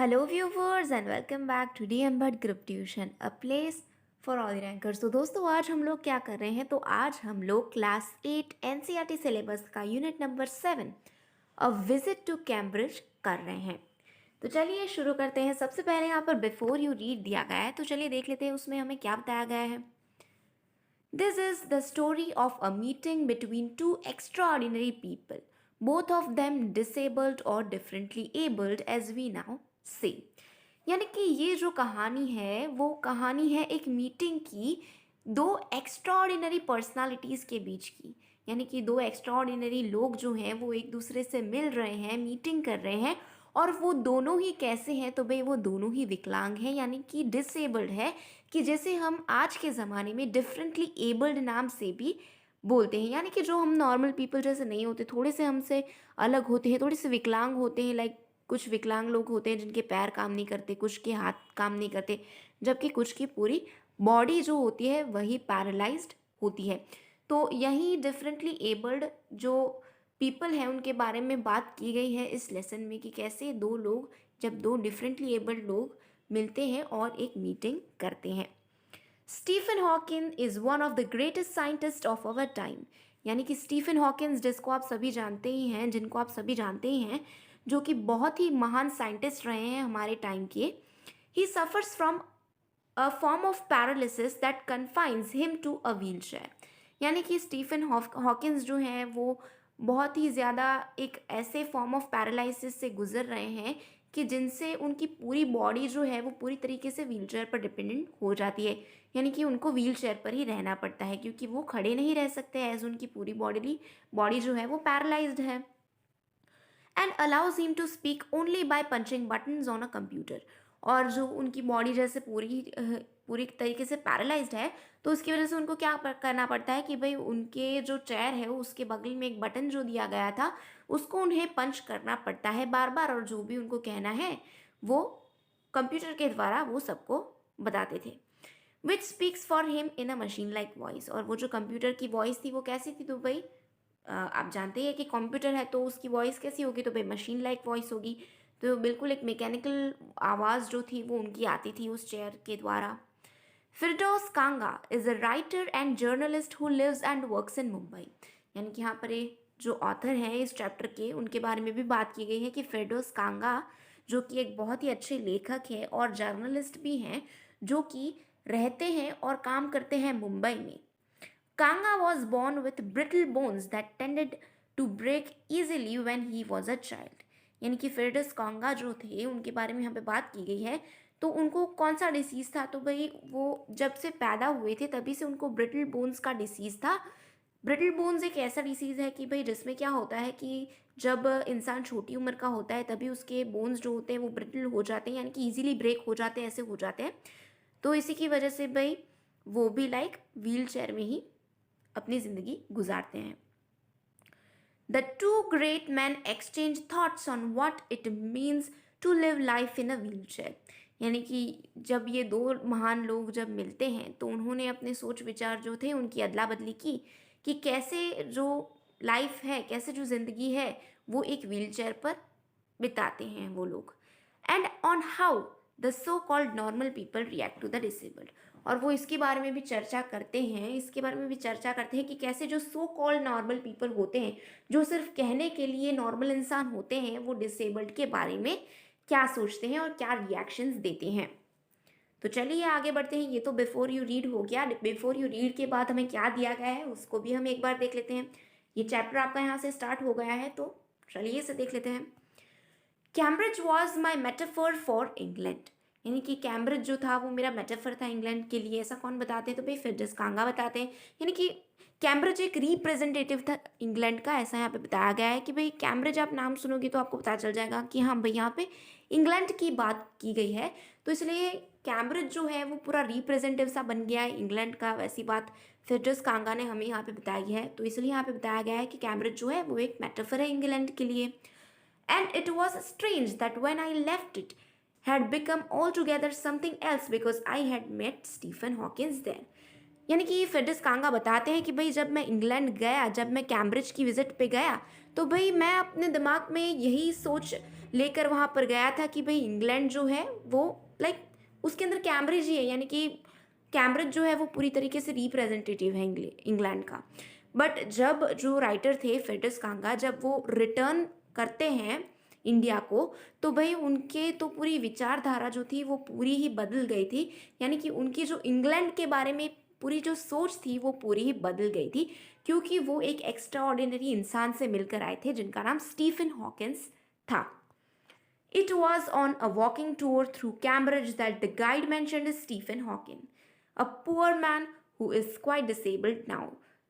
Hello viewers and welcome back to DM Bhatt Group Tuition, a place for all the rankers। तो दोस्तों आज हम लोग क्या कर रहे हैं, तो आज हम लोग क्लास 8 NCERT सिलेबस का unit number 7 a visit to Cambridge कर रहे हैं। तो चलिए शुरू करते हैं। सबसे पहले यहाँ पर बिफोर यू रीड दिया गया है, तो चलिए देख लेते हैं उसमें हमें क्या बताया गया है। This is the story of a meeting between two extraordinary people, both of them disabled or differently abled as we now say। यानी कि ये जो कहानी है वो कहानी है एक मीटिंग की दो एक्स्ट्राऑर्डिनरी पर्सनालिटीज़ के बीच की। यानी कि दो एक्स्ट्राऑर्डिनरी लोग जो हैं वो एक दूसरे से मिल रहे हैं, मीटिंग कर रहे हैं, और वो दोनों ही कैसे हैं, तो भाई वो दोनों ही विकलांग हैं, यानी कि डिसेबल्ड है, कि जैसे हम आज के ज़माने में डिफरेंटली एबल्ड नाम से भी बोलते हैं। यानी कि जो हम नॉर्मल पीपल जैसे नहीं होते, थोड़े से हमसे अलग होते हैं, थोड़े से विकलांग होते हैं। लाइक कुछ विकलांग लोग होते हैं जिनके पैर काम नहीं करते, कुछ के हाथ काम नहीं करते, जबकि कुछ की पूरी बॉडी जो होती है वही पैरालाइज्ड होती है। तो यही डिफरेंटली एबल्ड जो पीपल हैं उनके बारे में बात की गई है इस लेसन में, कि कैसे दो लोग, जब दो डिफरेंटली एबल्ड लोग मिलते हैं और एक मीटिंग करते हैं। Stephen Hawking is one of the greatest scientist of our time. यानी कि स्टीफन हॉकिंस, जिसको आप सभी जानते ही हैं, जिनको आप सभी जानते ही हैं, जो कि बहुत ही महान साइंटिस्ट रहे हैं हमारे टाइम के। He suffers from a form of paralysis that confines him to a wheel chair. यानी कि स्टीफन हॉकिंस जो हैं वो बहुत ही ज़्यादा एक ऐसे फॉर्म ऑफ पैरालिसिस से गुजर रहे हैं कि जिनसे उनकी पूरी बॉडी जो है वो पूरी तरीके से व्हील चेयर पर डिपेंडेंट हो जाती है। यानी कि उनको व्हील चेयर पर ही रहना पड़ता है, क्योंकि वो खड़े नहीं रह सकते, एज उनकी पूरी बॉडी जो है वो पैरालाइज्ड है। And allows him to speak only by punching buttons on a computer. और जो उनकी बॉडी जैसे पूरी तरीके से पैरालाइज्ड है, तो उसकी वजह से उनको क्या करना पड़ता है कि भाई उनके जो चेयर है उसके बगल में एक बटन जो दिया गया था उसको उन्हें पंच करना पड़ता है बार बार, और जो भी उनको कहना है वो कंप्यूटर के द्वारा वो सबको बताते थे। Which speaks for him in a machine like voice. और वो जो कंप्यूटर की वॉइस थी वो कैसी थी, तो भाई आप जानते हैं कि कंप्यूटर है तो उसकी वॉइस कैसी होगी, तो भाई मशीन लाइक वॉइस होगी। तो बिल्कुल एक मैकेनिकल आवाज़ जो थी वो उनकी आती थी उस चेयर के द्वारा। Firdaus Kanga is a writer and journalist who lives and works in Mumbai. यानी कि यहाँ पर ये जो ऑथर हैं इस चैप्टर के, उनके बारे में भी बात की गई है कि फिरदौस कांगा जो कि एक बहुत ही अच्छे लेखक हैं और जर्नलिस्ट भी हैं, जो कि रहते हैं और काम करते हैं मुंबई में। Kanga was born with brittle bones that tended to break easily when he was a child। यानी कि फिरदौस कांगा जो थे उनके बारे में यहाँ पे बात की गई है। तो उनको कौन सा डिसीज़ था, तो भाई वो जब से पैदा हुए थे तभी से उनको ब्रिटल बोन्स का डिसीज़ था। ब्रिटल बोन्स एक ऐसा डिसीज़ है कि भाई जिसमें क्या होता है कि जब इंसान छोटी उम्र का होता है तभी उसके बोन्स जो होते हैं वो ब्रिटल हो जाते हैं, यानी कि ईजिली ब्रेक हो जाते हैं, ऐसे हो जाते हैं। तो इसी की वजह से भाई वो भी लाइक व्हील चेयर में ही अपनी ज़िंदगी गुजारते हैं। The two great man exchange thoughts on what it means to live life in a wheel chair. यानी कि जब ये दो महान लोग जब मिलते हैं तो उन्होंने अपने सोच विचार जो थे उनकी अदला बदली की, कि कैसे जो लाइफ है, कैसे जो ज़िंदगी है वो एक व्हील चेयर पर बिताते हैं वो लोग। And on how the so called normal people react to the disabled. और वो इसके बारे में भी चर्चा करते हैं, इसके बारे में भी चर्चा करते हैं कि कैसे जो सो कॉल्ड नॉर्मल पीपल होते हैं, जो सिर्फ कहने के लिए नॉर्मल इंसान होते हैं, वो डिसेबल्ड के बारे में क्या सोचते हैं और क्या रिएक्शंस देते हैं। तो चलिए आगे बढ़ते हैं। ये तो बिफोर यू रीड हो गया। बिफोर यू रीड के बाद हमें क्या दिया गया है उसको भी हम एक बार देख लेते हैं। ये चैप्टर आपका यहाँ से स्टार्ट हो गया है, तो चलिए इसे देख लेते हैं। Cambridge was my metaphor for England. यानी कि कैम्ब्रिज जो था वो मेरा मेटाफर था इंग्लैंड के लिए। ऐसा कौन बताते हैं, तो भाई फिरदौस कांगा बताते हैं। यानी कि कैम्ब्रिज एक रिप्रेजेंटेटिव था इंग्लैंड का, ऐसा यहाँ पे बताया गया है कि भाई कैम्ब्रिज आप नाम सुनोगे तो आपको पता चल जाएगा कि हाँ भाई यहाँ पे इंग्लैंड की बात की गई है। तो इसलिए कैम्ब्रिज जो है वो पूरा रिप्रेजेंटेटिव सा बन गया है इंग्लैंड का। वैसी बात फिरदौस कांगा ने हमें यहाँ पे बताई है, तो इसलिए यहाँ पे बताया गया है कि कैम्ब्रिज जो है वो एक मेटाफर है इंग्लैंड के लिए। And it was strange that when I left it had become altogether something else because I had met Stephen Hawkins there। यानी कि फेड्रिक्स कांगा बताते हैं कि भाई जब मैं इंग्लैंड गया, जब मैं कैम्ब्रिज की विजिट पे गया, तो भाई मैं अपने दिमाग में यही सोच लेकर वहाँ पर गया था कि भाई इंग्लैंड जो है वो लाइक उसके अंदर कैम्ब्रिज ही है, यानी कि कैम्ब्रिज जो है वो पूरी तरीके से रिप्रेजेंटेटिव है इंग्लैंड का। बट जब जो राइटर थे फेड्रिक्स कांगा, जब वो रिटर्न करते हैं इंडिया को, तो भाई उनके तो पूरी विचारधारा जो थी वो पूरी ही बदल गई थी। यानी कि उनकी जो इंग्लैंड के बारे में पूरी जो सोच थी वो पूरी ही बदल गई थी, क्योंकि वो एक एक्स्ट्रा ऑर्डिनरी इंसान से मिलकर आए थे जिनका नाम स्टीफन हॉकिंस था। It was on a walking tour through Cambridge that the guide mentioned Stephen Hawking, a poor man who is quite disabled now,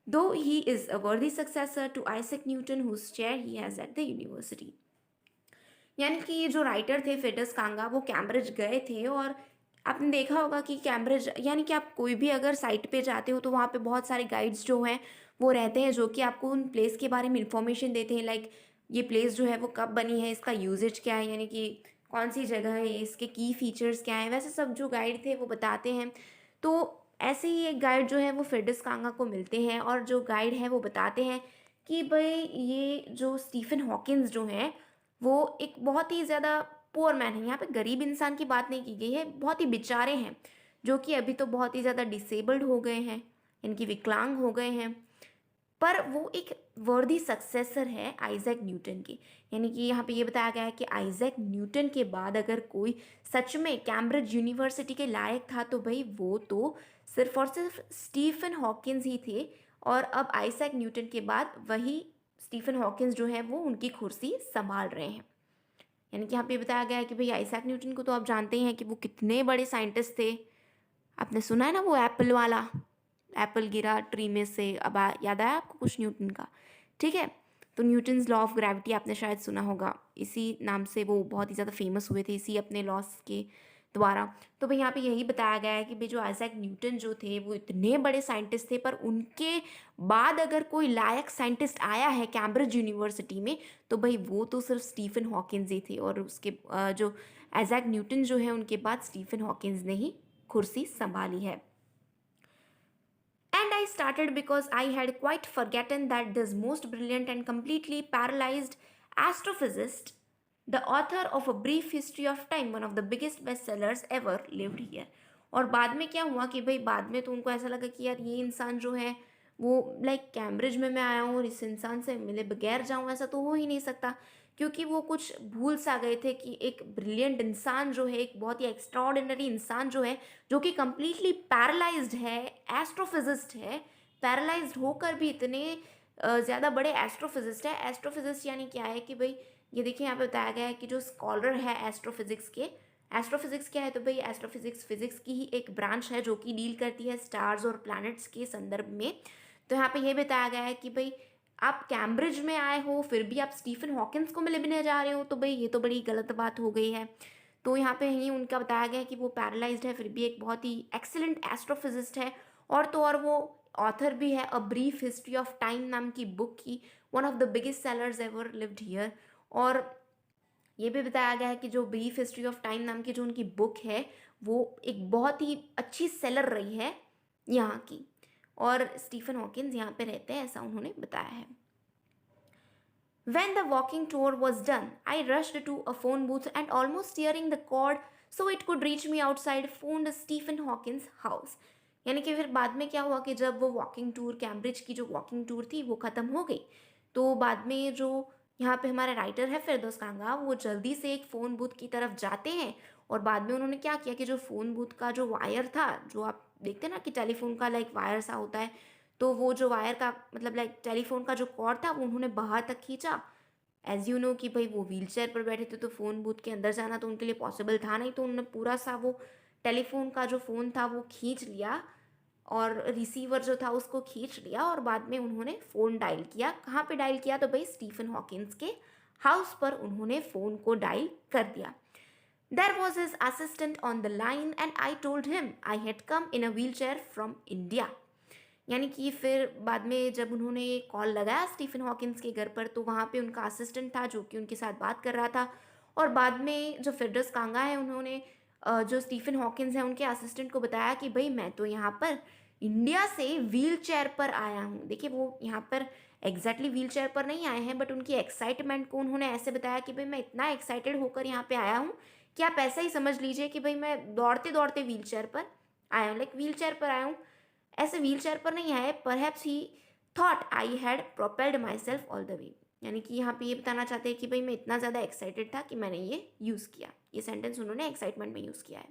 though he is a worthy successor to Isaac Newton, whose chair he has at the university. यानी कि ये जो writer थे faders कांगा, वो Cambridge गए थे, और आपने देखा होगा कि कैम्ब्रिज यानी कि आप कोई भी अगर साइट पे जाते हो तो वहाँ पे बहुत सारे गाइड्स जो हैं वो रहते हैं, जो कि आपको उन प्लेस के बारे में इंफॉर्मेशन देते हैं। लाइक ये प्लेस जो है वो कब बनी है, इसका यूजेज क्या है, यानी कि कौन सी जगह है, इसके की फीचर्स क्या हैं, वैसे सब जो गाइड थे वो बताते हैं। तो ऐसे ही एक गाइड जो है वो फेडर्स कांगा को मिलते हैं, और जो गाइड है वो बताते हैं कि भाई ये जो स्टीफन हॉकिंस जो हैं वो एक बहुत ही ज़्यादा पुअर मैन है। यहाँ पे गरीब इंसान की बात नहीं की गई है, बहुत ही बेचारे हैं, जो कि अभी तो बहुत ही ज़्यादा डिसेबल्ड हो गए हैं, इनकी विकलांग हो गए हैं, पर वो एक वर्दी सक्सेसर है आइजैक न्यूटन की। यानी कि यहाँ पे ये बताया गया है कि आइजैक न्यूटन के बाद अगर कोई सच में कैम्ब्रिज यूनिवर्सिटी के लायक था तो भाई वो तो सिर्फ और सिर्फ स्टीफन हॉकिंस ही थे, और अब आइजैक न्यूटन के बाद वही स्टीफन हॉकिंस जो है वो उनकी कुर्सी संभाल रहे हैं। यानी कि यहाँ पे बताया गया है कि भाई आइजैक न्यूटन को तो आप जानते ही हैं कि वो कितने बड़े साइंटिस्ट थे। आपने सुना है ना वो एप्पल वाला, एप्पल गिरा ट्री में से, अब याद आया आपको कुछ न्यूटन का? ठीक है, तो न्यूटन्स लॉ ऑफ ग्रेविटी आपने शायद सुना होगा, इसी नाम से वो बहुत ही ज़्यादा फेमस हुए थे, इसी अपने लॉस के द्वारा। तो भाई यहाँ पे यही बताया गया है कि भाई जो आइजैक न्यूटन जो थे वो इतने बड़े साइंटिस्ट थे, पर उनके बाद अगर कोई लायक साइंटिस्ट आया है कैम्ब्रिज यूनिवर्सिटी में तो भाई वो तो सिर्फ स्टीफन हॉकिंस ही थे, और उसके जो आइजैक न्यूटन जो है उनके बाद स्टीफन हॉकिंस ने ही कुर्सी संभाली है। And I started because I had quite forgotten that this most brilliant and completely paralyzed astrophysicist, the author of A Brief History of Time, one of the biggest bestsellers ever, lived here. और बाद में क्या हुआ कि भाई बाद में तो उनको ऐसा लगा कि यार ये इंसान जो है वो लाइक कैम्ब्रिज में मैं आया हूँ और इस इंसान से मिले बगैर जाऊँ, ऐसा तो हो ही नहीं सकता, क्योंकि वो कुछ भूल सा गए थे कि एक ब्रिलियंट इंसान जो है, एक बहुत ही एक्स्ट्राऑर्डिनरी इंसान जो है, जो कि कम्प्लीटली पैरालाइज्ड है, एस्ट्रोफिजिस्ट है, पैरालाइज्ड होकर भी इतने ज़्यादा बड़े एस्ट्रोफिजिस्ट है। एस्ट्रोफिजिस्ट यानी क्या है कि भाई ये देखिए यहाँ पे बताया गया है कि जो स्कॉलर है एस्ट्रोफिजिक्स के, एस्ट्रोफिजिक्स क्या है, तो भाई एस्ट्रोफिजिक्स फिजिक्स की ही एक ब्रांच है जो कि डील करती है स्टार्स और प्लैनेट्स के संदर्भ में। तो यहाँ पे ये बताया गया है कि भाई आप कैम्ब्रिज में आए हो फिर भी आप स्टीफन हॉकिंस को मिलने जा रहे हो, तो भाई ये तो बड़ी गलत बात हो गई है। तो यहाँ पे ही उनका बताया गया है कि वो पैरालाइज्ड है फिर भी एक बहुत ही एक्सीलेंट एस्ट्रोफिजिस्ट है, और तो और वो ऑथर भी है a brief history of time नाम की बुक की, one of the biggest sellers ever lived here. और ये भी बताया गया है कि जो ब्रीफ हिस्ट्री ऑफ टाइम नाम की जो उनकी बुक है वो एक बहुत ही अच्छी सेलर रही है यहाँ की, और स्टीफन हॉकिंस यहाँ पे रहते हैं ऐसा उन्होंने बताया है। When the walking tour was done, I rushed to a phone booth and almost tearing the cord so it could reach me outside, phoned Stephen Hawkins' house. यानी कि फिर बाद में क्या हुआ कि जब वो वॉकिंग टूर, कैम्ब्रिज की जो वॉकिंग टूर थी वो ख़त्म हो गई, तो बाद में जो यहाँ पे हमारे राइटर है फिरदौस कांगा, वो जल्दी से एक फ़ोन बूथ की तरफ जाते हैं, और बाद में उन्होंने क्या किया कि जो फ़ोन बूथ का जो वायर था, जो आप देखते हैं ना कि टेलीफोन का लाइक वायर सा होता है, तो वो जो वायर का मतलब लाइक टेलीफोन का जो कॉर्ड था वो उन्होंने बाहर तक खींचा। एज़ यू नो कि भाई वो व्हील चेयर पर बैठे थे तो फ़ोन बूथ के अंदर जाना तो उनके लिए पॉसिबल था नहीं, तो उन्होंने पूरा सा वो टेलीफोन का जो फ़ोन था वो खींच लिया, और रिसीवर जो था उसको खींच लिया, और बाद में उन्होंने फ़ोन डायल किया। कहाँ पे डायल किया? तो भाई स्टीफन हॉकिंस के हाउस पर उन्होंने फ़ोन को डायल कर दिया। There was his assistant on the line and I told him I had come in a wheelchair from India. यानी कि फिर बाद में जब उन्होंने कॉल लगाया स्टीफन हॉकिंस के घर पर, तो वहाँ पे उनका असिस्टेंट था जो कि उनके साथ बात कर रहा था, और बाद में जो फिरदौस कांगा है उन्होंने जो स्टीफन हॉकिंस है उनके असिस्टेंट को बताया कि भाई मैं तो यहाँ पर इंडिया से व्हील चेयर पर आया हूँ। देखिए वो यहाँ पर एग्जैक्टली व्हील चेयर पर नहीं आए हैं, बट उनकी एक्साइटमेंट को उन्होंने ऐसे बताया कि भाई मैं इतना एक्साइटेड होकर यहाँ पे आया हूँ कि आप ऐसा ही समझ लीजिए कि भाई मैं दौड़ते दौड़ते व्हील चेयर पर आया हूँ, लाइक व्हील चेयर पर आया हूँ। ऐसे व्हील चेयर पर नहीं आए, perhaps he thought I had propelled my self all the way. यानी कि यहाँ पे ये बताना चाहते हैं कि भाई मैं इतना ज़्यादा एक्साइटेड था कि मैंने ये यूज़ किया। ये सेंटेंस उन्होंने एक्साइटमेंट में यूज़ किया है।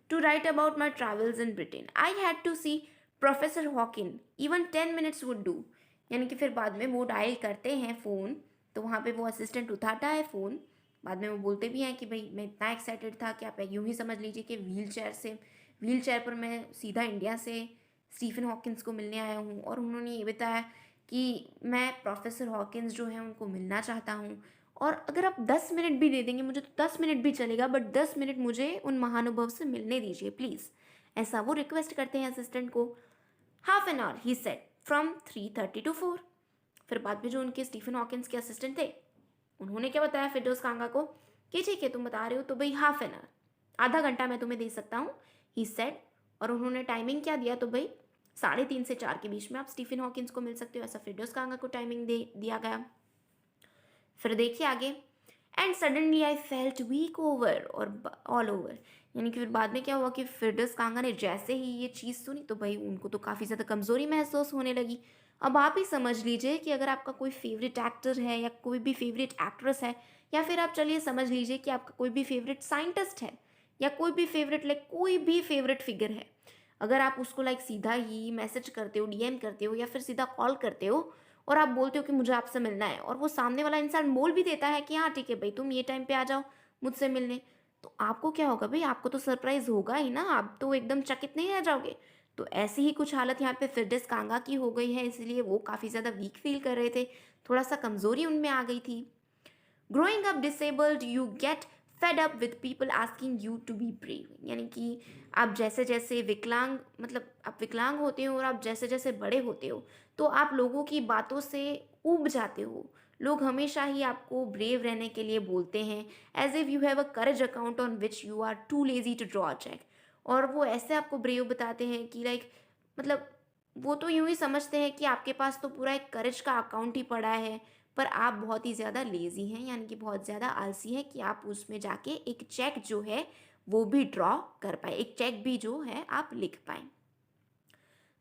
To write about my travels in Britain I had to see professor Hawking, even 10 minutes would do. यानी कि फिर बाद में वो डायल करते हैं फ़ोन, तो वहाँ पे वो असिस्टेंट उठाता है फ़ोन। बाद में वो बोलते भी हैं कि भाई मैं इतना एक्साइटेड था कि आप यूँ ही समझ लीजिए कि व्हील चेयर पर मैं सीधा इंडिया से स्टीफन हॉकिंस को मिलने आया हूँ। और उन्होंने ये बताया कि मैं प्रोफेसर हॉकिंस जो है उनको मिलना चाहता हूँ, और अगर आप 10 मिनट भी दे देंगे मुझे तो 10 मिनट भी चलेगा, बट 10 मिनट मुझे उन महानुभव से मिलने दीजिए प्लीज़। ऐसा वो रिक्वेस्ट करते हैं असिस्टेंट को। Half an hour he said, from 3:30 to 4। फिर बाद में जो उनके स्टीफन हॉकिंस के असिस्टेंट थे उन्होंने क्या बताया फिरदौस कांगा को कि ठीक है तुम बता रहे हो तो भाई हाफ एन आवर, आधा घंटा मैं तुम्हें दे सकता हूँ, ही सेड। और उन्होंने टाइमिंग क्या दिया, तो भाई 3:30 से 4 के बीच में आप स्टीफन हॉकिंस को मिल सकते हो, ऐसा फिरदौस कांगा को टाइमिंग दिया गया। फिर देखिए आगे, and suddenly I felt weak over और ऑल ओवर। यानी कि फिर बाद में क्या हुआ कि फिरदौस कांगा ने जैसे ही ये चीज़ सुनी तो भाई उनको तो काफ़ी ज़्यादा कमज़ोरी महसूस होने लगी। अब आप ही समझ लीजिए कि अगर आपका कोई फेवरेट एक्टर है या कोई भी फेवरेट एक्ट्रेस है, या फिर आप चलिए समझ लीजिए कि आपका कोई भी फेवरेट साइंटिस्ट है, या कोई भी फेवरेट कोई भी फेवरेट फिगर है, अगर आप उसको सीधा ही मैसेज करते हो, डीएम करते हो, या फिर सीधा कॉल करते हो और आप बोलते हो कि मुझे आपसे मिलना है, और वो सामने वाला इंसान बोल भी देता है कि हाँ ठीक है भाई तुम ये टाइम पे आ जाओ मुझसे मिलने, तो आपको क्या होगा भाई, आपको तो सरप्राइज होगा ही ना, आप तो एकदम चकित नहीं रह जाओगे। तो ऐसी ही कुछ हालत यहाँ पे फिरदौस कांगा की हो गई है, इसलिए वो काफ़ी ज़्यादा वीक फील कर रहे थे, थोड़ा सा कमज़ोरी उनमें आ गई थी। Growing up disabled you get fed up with people asking you to be brave. यानी कि आप जैसे जैसे विकलांग, मतलब आप विकलांग होते हो और आप जैसे जैसे बड़े होते हो तो आप लोगों की बातों से ऊब जाते हो। लोग हमेशा ही आपको ब्रेव रहने के लिए बोलते हैं, as if you have a courage account on which you are too lazy to draw cheque. और वो ऐसे आपको ब्रेव बताते हैं कि मतलब वो तो यूं ही समझते हैं कि आपके पास तो पूरा एक करेज का अकाउंट ही पड़ा है, पर आप बहुत ही ज़्यादा लेज़ी हैं, यानी कि बहुत ज़्यादा आलसी हैं कि आप उसमें जाके एक चेक जो है वो भी ड्रॉ कर पाए, एक चेक भी जो है आप लिख पाएँ।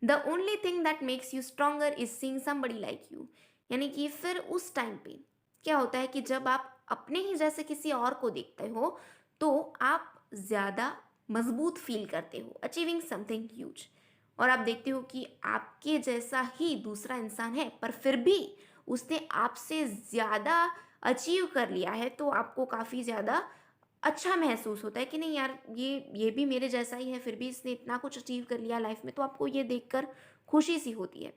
The only thing that makes you stronger is seeing somebody like you. यानी कि फिर उस टाइम पे क्या होता है कि जब आप अपने ही जैसे किसी और को देखते हो तो आप ज़्यादा मजबूत फील करते हो, अचीविंग समथिंग ह्यूज। और आप देखते हो कि आपके जैसा ही दूसरा इंसान है पर फिर भी उसने आपसे ज़्यादा अचीव कर लिया है, तो आपको काफ़ी ज़्यादा अच्छा महसूस होता है कि नहीं यार ये भी मेरे जैसा ही है, फिर भी इसने इतना कुछ अचीव कर लिया लाइफ में, तो आपको ये देखकर खुशी सी होती है।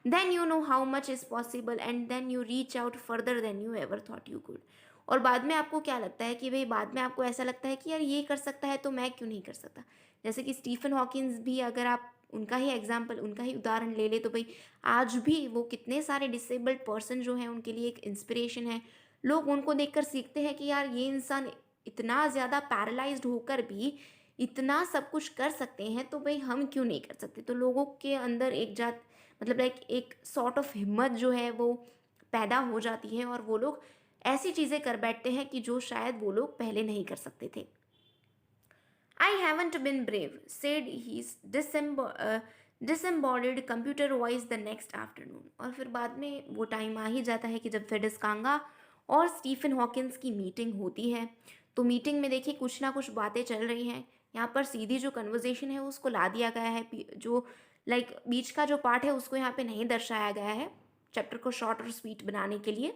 Then you know how much is possible and then you reach out further than you ever thought you could. और बाद में आपको क्या लगता है कि भाई बाद में आपको ऐसा लगता है कि यार ये कर सकता है तो मैं क्यों नहीं कर सकता। जैसे कि स्टीफन हॉकिंस भी, अगर आप उनका ही एग्जाम्पल, उनका ही उदाहरण ले ले तो भाई आज भी वो कितने सारे डिसेबल्ड पर्सन जो हैं उनके लिए एक इंस्पिरेशन है। लोग उनको देखकर सीखते हैं कि यार ये इंसान इतना ज़्यादा पैरालाइज्ड होकर भी इतना सब कुछ कर सकते हैं, तो भाई हम क्यों नहीं कर सकते। तो लोगों के अंदर एक जात, मतलब एक सॉर्ट ऑफ हिम्मत जो है वो पैदा हो जाती है, और वो लोग ऐसी चीज़ें कर बैठते हैं कि जो शायद वो लोग पहले नहीं कर सकते थे। I haven't been brave said he disembodied computer voice the next afternoon. और फिर बाद में वो टाइम आ ही जाता है कि जब फिरदौस कांगा और स्टीफन हॉकिंस की मीटिंग होती है। तो मीटिंग में देखिए कुछ ना कुछ बातें चल रही हैं, यहाँ पर सीधी जो कन्वर्जेशन है उसको ला दिया गया है, जो बीच का जो पार्ट है उसको यहाँ पे नहीं दर्शाया गया है, चैप्टर को शॉर्ट और स्वीट बनाने के लिए।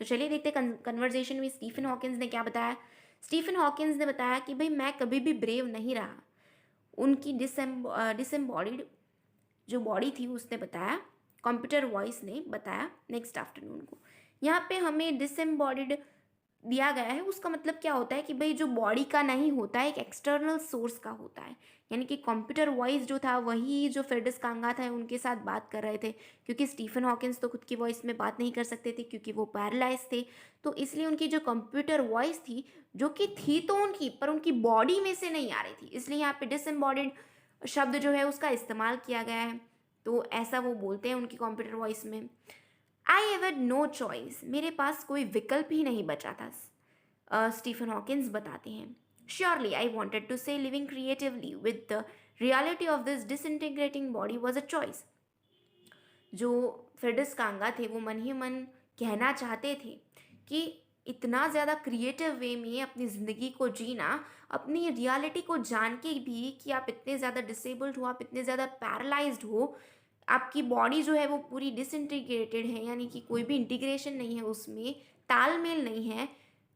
तो चलिए देखते कन्वर्जेशन में स्टीफन हॉकिंस ने क्या बताया। स्टीफन हॉकिंस ने बताया कि भाई मैं कभी भी ब्रेव नहीं रहा। उनकी डिसएम्बॉडीड जो बॉडी थी उसने बताया, कंप्यूटर वॉइस ने बताया नेक्स्ट आफ्टरनून को। यहाँ पे हमें डिसएम्बॉडीड दिया गया है, उसका मतलब क्या होता है कि भाई जो बॉडी का नहीं होता है, एक एक्सटर्नल सोर्स का होता है। यानी कि कंप्यूटर वॉइस जो था वही जो फिरदौस कांगा था उनके साथ बात कर रहे थे, क्योंकि स्टीफन हॉकिंस तो खुद की वॉइस में बात नहीं कर सकते थे क्योंकि वो पैरालाइज थे। तो इसलिए उनकी जो कंप्यूटर वॉइस थी, जो कि थी तो उनकी, पर उनकी बॉडी में से नहीं आ रही थी, इसलिए यहाँ पे डिसएम्बॉडीड शब्द जो है उसका इस्तेमाल किया गया है। तो ऐसा वो बोलते हैं उनकी कंप्यूटर वॉइस में। आई हैव नो चॉइस, मेरे पास कोई विकल्प ही नहीं बचा था, स्टीफन हॉकिंस बताते हैं। श्योरली आई वॉन्टेड टू से living creatively with the reality of this disintegrating body was a choice. जो फ्रेडिस कांगा थे वो मन ही मन कहना चाहते थे कि इतना ज़्यादा क्रिएटिव वे में अपनी ज़िंदगी को जीना, अपनी रियलिटी को जान के भी कि आप इतने ज़्यादा डिसेबल्ड हो, आप इतने ज़्यादा पैरालाइज्ड हो, आपकी बॉडी जो है वो पूरी डिसइंटीग्रेटेड है, यानी कि कोई भी इंटीग्रेशन नहीं है उसमें, तालमेल नहीं है,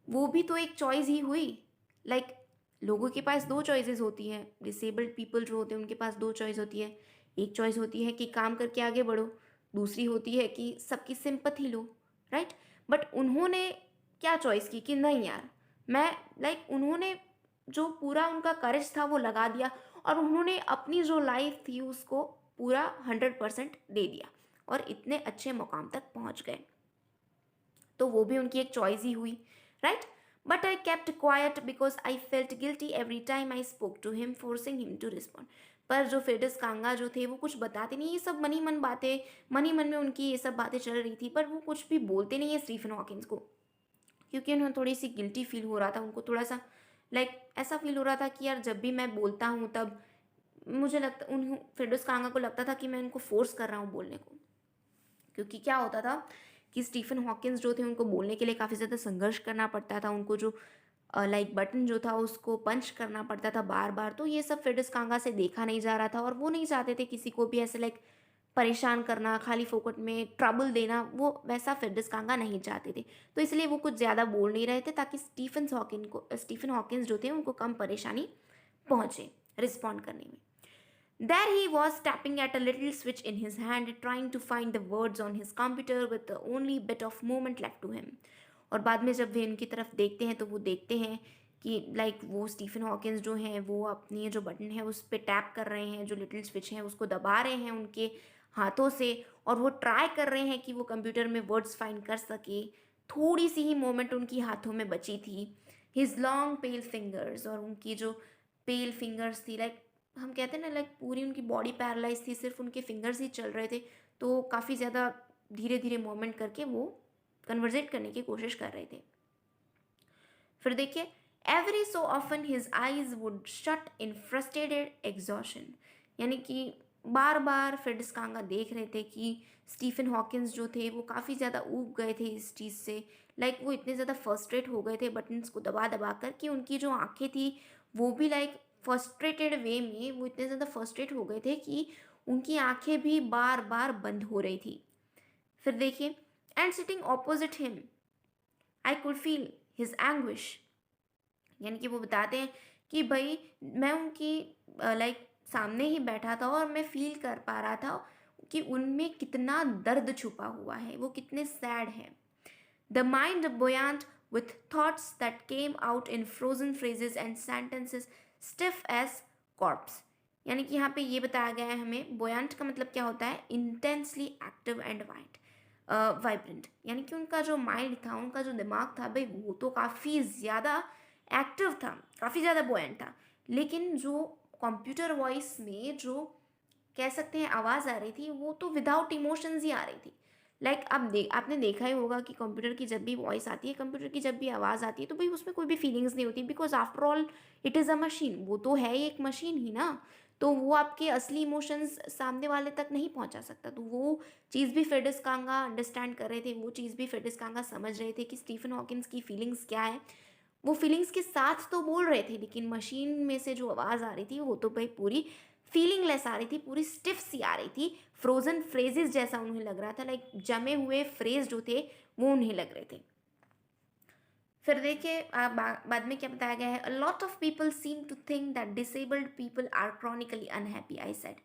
वो भी तो एक चॉइस ही हुई। लाइक लोगों के पास दो चॉइसेस होती हैं, डिसेबल्ड पीपल जो होते हैं उनके पास दो चॉइस होती है। एक चॉइस होती है कि काम करके आगे बढ़ो, दूसरी होती है कि सबकी सिंपथी लो, राइट। बट उन्होंने क्या चॉइस की कि नहीं यार, मैं उन्होंने जो पूरा उनका करेज था वो लगा दिया और उन्होंने अपनी जो लाइफ थी उसको पूरा 100% दे दिया और इतने अच्छे मुकाम तक पहुंच गए। तो वो भी उनकी एक चॉइस ही हुई, right. But I kept quiet because I felt guilty every time I spoke to him, forcing him to respond. पर जो फेडिस कांगा जो थे वो कुछ बताते नहीं, ये सब मन ही मन बातें, मन ही मन में उनकी ये सब बातें चल रही थी, पर वो कुछ भी बोलते नहीं है स्टीफन हॉकिंस को, क्योंकि उन्हें थोड़ी सी गिल्टी फील हो रहा था, उनको थोड़ा सा ऐसा फील हो रहा था कि यार जब भी मैं बोलता हूँ तब मुझे लगता, उन फेडिस कांगा को लगता था कि मैं उनको फोर्स कर रहा हूँ बोलने को। क्योंकि क्या होता था कि स्टीफन हॉकिंस जो थे उनको बोलने के लिए काफ़ी ज़्यादा संघर्ष करना पड़ता था, उनको जो बटन जो था उसको पंच करना पड़ता था बार बार। तो ये सब फेडिस कांगा से देखा नहीं जा रहा था और वो नहीं चाहते थे किसी को भी ऐसे परेशान करना, खाली फोकट में ट्रबल देना, वो वैसा फेडिस कांगा नहीं चाहते थे। तो इसलिए वो कुछ ज़्यादा बोल नहीं रहे थे ताकि स्टीफन हॉकिंस जो थे उनको कम परेशानी पहुँचे रिस्पॉन्ड करने में। There he was tapping at a little switch in his hand, trying to find the words on his computer with the only bit of movement left to him. और बाद में जब वे उनकी तरफ देखते हैं तो वो देखते हैं कि वो स्टीफन हॉकिंस जो हैं वो अपनी जो बटन है उस पर टैप कर रहे हैं, जो लिटिल स्विच है उसको दबा रहे हैं उनके हाथों से, और वो ट्राई कर रहे हैं कि वो कंप्यूटर में वर्ड्स फाइंड कर सके। थोड़ी सी ही मोमेंट उनकी हाथों में बची थी। हिज लॉन्ग पेल फिंगर्स, और उनकी जो पेल फिंगर्स थी, हम कहते हैं ना पूरी उनकी बॉडी पैरालाइज थी, सिर्फ उनके फिंगर्स ही चल रहे थे। तो काफ़ी ज़्यादा धीरे धीरे मूवमेंट करके वो कन्वर्जेट करने की कोशिश कर रहे थे। फिर देखिए, every so often his eyes would shut in frustrated exhaustion, यानी कि बार बार फेडिस कांगा देख रहे थे कि स्टीफन हॉकिंस जो थे वो काफ़ी ज़्यादा ऊब गए थे इस चीज़ से। वो इतने ज़्यादा फ्रस्ट्रेट हो गए थे बटन्स को दबा दबा कर कि उनकी जो आंखें थी वो भी फ्रस्ट्रेटेड वे में, वो इतने ज़्यादा फ्रस्ट्रेट हो गए थे कि उनकी आंखें भी बार बार बंद हो रही थी। फिर देखिए, and sitting opposite him I could feel his anguish, यानी कि वो बताते हैं कि भाई मैं उनकी सामने ही बैठा था और मैं फील कर पा रहा था कि उनमें कितना दर्द छुपा हुआ है, वो कितने सैड हैं। The mind buoyant with thoughts that came out in frozen phrases and sentences stiff as corpse, यानी कि यहाँ पे ये बताया गया है हमें, buoyant का मतलब क्या होता है, intensely active and vibrant, यानी कि उनका जो माइंड था, उनका जो दिमाग था भाई वो तो काफ़ी ज़्यादा एक्टिव था, काफ़ी ज़्यादा buoyant था, लेकिन जो कंप्यूटर वॉइस में जो कह सकते हैं आवाज़ आ रही थी वो तो विदाउट इमोशंस ही आ रही थी। आपने देखा ही होगा कि कंप्यूटर की जब भी वॉइस आती है, कंप्यूटर की जब भी आवाज़ आती है तो भाई उसमें कोई भी फीलिंग्स नहीं होती, because after all it is a machine, वो तो है ही एक मशीन ही ना। तो वो आपके असली इमोशंस सामने वाले तक नहीं पहुंचा सकता। तो वो चीज़ भी फेडिस कांगा अंडरस्टैंड कर रहे थे, वो चीज़ भी फेडिस कांगा समझ रहे थे कि स्टीफन हॉकिंस की फीलिंग्स क्या है। वो फीलिंग्स के साथ तो बोल रहे थे, लेकिन मशीन में से जो आवाज़ आ रही थी वो तो भाई पूरी फीलिंगलेस आ रही थी, पूरी स्टिफ सी आ रही थी, फ्रोजन फ्रेजेस जैसा उन्हें लग रहा था, जमे हुए फ्रेज जो थे वो उन्हें लग रहे थे। फिर देखिए बाद में क्या बताया गया है, a lot of people seem to think that disabled people are chronically unhappy, I said.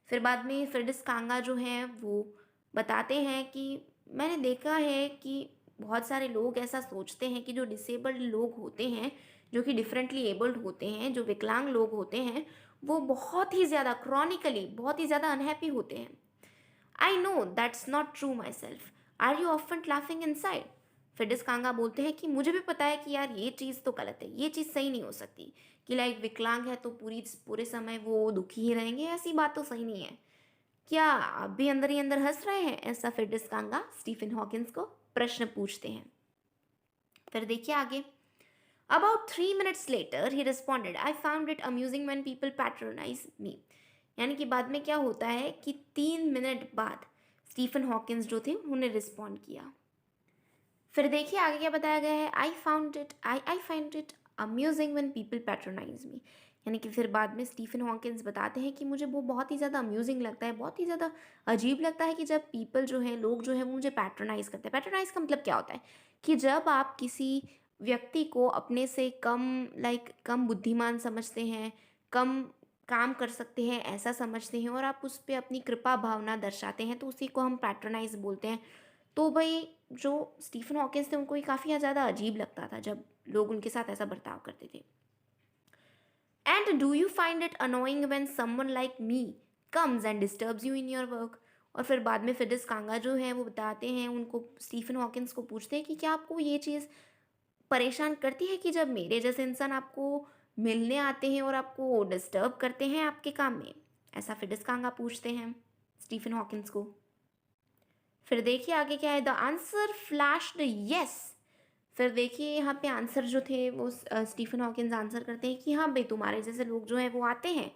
फिर बाद में फ्रेडिस कांगा जो हैं वो बताते हैं कि मैंने देखा है कि बहुत सारे लोग ऐसा सोचते हैं कि जो डिसेबल्ड लोग होते हैं, जो कि डिफरेंटली एबल्ड होते हैं, जो विकलांग लोग होते हैं, वो बहुत ही ज़्यादा क्रॉनिकली बहुत ही ज़्यादा अनहैप्पी होते हैं। I know that's not true myself, are you often laughing inside. Firdaus Kanga बोलते हैं कि मुझे भी पता है कि यार ये चीज़ तो गलत है, ये चीज़ सही नहीं हो सकती कि लाइक विकलांग है तो पूरे समय वो दुखी ही रहेंगे, ऐसी बात तो सही नहीं है। क्या आप भी अंदर ही अंदर हंस रहे हैं? ऐसा फिडिस कांगा स्टीफन हॉकिंस को प्रश्न पूछते हैं। फिर देखिए आगे। About 3 minutes later, he responded, I found it amusing when people patronize me. यानी कि बाद में क्या होता है कि 3 मिनट बाद स्टीफन हॉकिंस जो थे उन्होंने रिस्पॉन्ड किया। फिर देखिए आगे क्या बताया गया है। I find it amusing when people patronise me. यानी कि फिर बाद में स्टीफन हॉकिंस बताते हैं कि मुझे वो बहुत ही ज़्यादा अम्यूजिंग लगता है, बहुत ही ज़्यादा अजीब लगता है कि जब पीपल जो हैं, लोग जो हैं वो मुझे पैट्रोनाइज करते हैं। पैट्रोनाइज का मतलब क्या होता है कि जब आप किसी व्यक्ति को अपने से कम बुद्धिमान समझते हैं, कम काम कर सकते हैं ऐसा समझते हैं और आप उस पे अपनी कृपा भावना दर्शाते हैं, तो उसी को हम पैट्रोनाइज बोलते हैं। तो भई जो स्टीफन हॉकिंस थे उनको ये काफ़ी ज़्यादा अजीब लगता था जब लोग उनके साथ ऐसा बर्ताव करते थे। And do you find it annoying when someone like me comes and disturbs you in your work? और फिर बाद में फिडिस कांगा जो है वो बताते हैं, उनको स्टीफन हॉकिंस को पूछते हैं कि क्या आपको ये चीज़ परेशान करती है कि जब मेरे जैसे इंसान आपको मिलने आते हैं और आपको डिस्टर्ब करते हैं आपके काम में? ऐसा फिडिस कांगा पूछते हैं स्टीफन हॉकिंस को। फिर देखिए आगे क्या है। The answer flashed yes. फिर देखिए यहाँ पे आंसर जो थे वो स्टीफन हॉकिंस आंसर करते हैं कि हाँ भाई, तुम्हारे जैसे लोग जो हैं वो आते हैं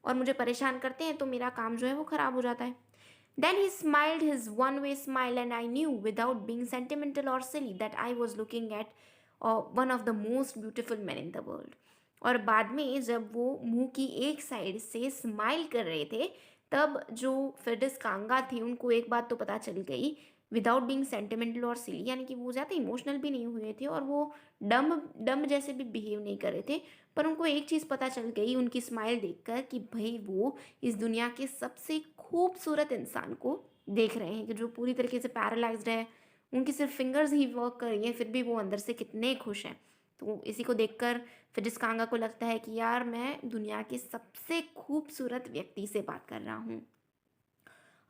और मुझे परेशान करते हैं तो मेरा काम जो है वो ख़राब हो जाता है। Then he smiled his one way smile and I knew without being sentimental or silly that I was looking at one of the most beautiful man in the world. और बाद में जब वो मुंह की एक साइड से स्माइल कर रहे थे, तब जो फिडिस कांगा थे उनको एक बात तो पता चल गई, विदाउट बीइंग सेंटिमेंटल और सिली, यानी कि वो ज़्यादा इमोशनल भी नहीं हुए थे और वो डम डम जैसे भी बिहेव नहीं कर रहे थे। पर उनको एक चीज़ पता चल गई उनकी स्माइल देखकर कि भाई वो इस दुनिया के सबसे खूबसूरत इंसान को देख रहे हैं, कि जो पूरी तरीके से पैरालाइज्ड है, उनकी सिर्फ फिंगर्स ही वर्क कर रही हैं, फिर भी वो अंदर से कितने खुश हैं। तो इसी को देखकर फिडिस कांगा को लगता है कि यार मैं दुनिया के सबसे खूबसूरत व्यक्ति से बात कर रहा हूँ।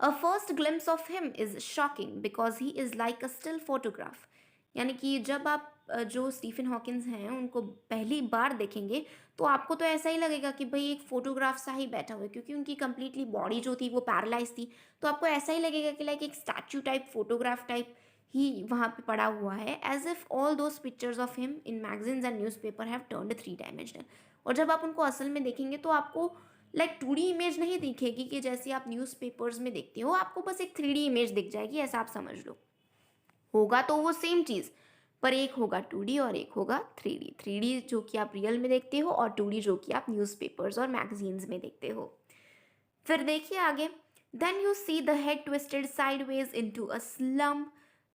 A first glimpse of him is shocking because he is like a still photograph. यानी कि जब आप जो स्टीफन हॉकिंस हैं उनको पहली बार देखेंगे तो आपको तो ऐसा ही लगेगा कि भाई एक फोटोग्राफ सा ही बैठा हुआ है, क्योंकि उनकी कंप्लीटली बॉडी जो थी वो पैरालाइज थी। तो आपको ऐसा ही लगेगा कि लाइक एक स्टैचू टाइप, फोटोग्राफ टाइप ही वहाँ पे पड़ा हुआ है, as if all those pictures of him in magazines and newspaper have turned 3 dimensional. और जब आप उनको असल में देखेंगे तो आपको लाइक 2D इमेज नहीं दिखेगी कि जैसे आप न्यूज़पेपर्स में देखते हो, आपको बस एक 3D इमेज दिख जाएगी, ऐसा आप समझ लो। होगा तो वो सेम चीज़, पर एक होगा 2D और एक होगा 3D। 3D जो कि आप रियल में देखते हो और 2D जो कि आप न्यूज़पेपर्स और मैगजीन्स में देखते हो। फिर देखिए आगे। Then you see the head twisted sideways into a slump,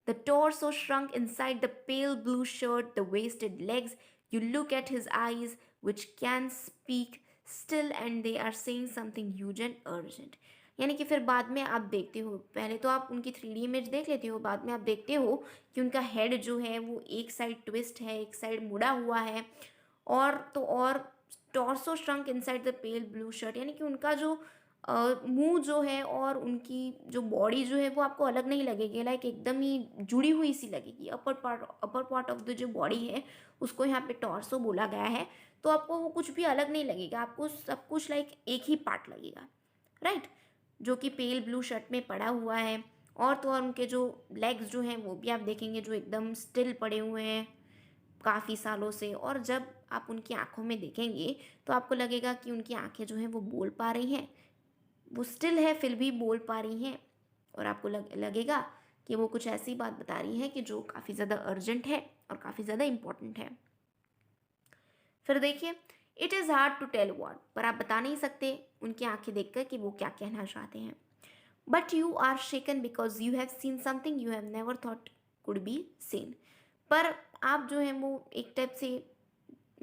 the torso shrunk inside the pale blue shirt, the wasted legs. You look at his eyes, which can speak still, and they are saying something huge and urgent. यानी कि फिर बाद में आप देखते हो, पहले तो आप उनकी 3D इमेज देख लेते हो, बाद में आप देखते हो कि उनका हेड जो है वो एक साइड ट्विस्ट है, एक साइड मुड़ा हुआ है, और torso shrunk inside the pale blue shirt, यानी कि उनका जो मुंह जो है और उनकी जो बॉडी जो है वो आपको अलग नहीं लगेगी, लाइक एकदम ही जुड़ी हुई सी लगेगी। अपर पार्ट ऑफ द जो बॉडी है उसको यहाँ पे टॉर्सो बोला गया है, तो आपको वो कुछ भी अलग नहीं लगेगा, आपको सब कुछ लाइक एक ही पार्ट लगेगा, राइट, जो कि पेल ब्लू शर्ट में पड़ा हुआ है। और तो और उनके जो लेग्स जो हैं वो भी आप देखेंगे जो एकदम स्टिल पड़े हुए हैं काफ़ी सालों से, और जब आप उनकी आंखों में देखेंगे तो आपको लगेगा कि उनकी आंखें जो हैं वो बोल पा रही हैं, वो स्टिल है फिर भी बोल पा रही हैं, और आपको लगेगा कि वो कुछ ऐसी बात बता रही हैं कि जो काफ़ी ज़्यादा अर्जेंट है और काफ़ी ज़्यादा इम्पोर्टेंट है। फिर देखिए, it is hard to tell what, पर आप बता नहीं सकते उनकी आंखें देखकर कि वो क्या कहना चाहते हैं। But you are shaken because you have seen something you have never thought could be seen. पर आप जो हैं वो एक टाइप से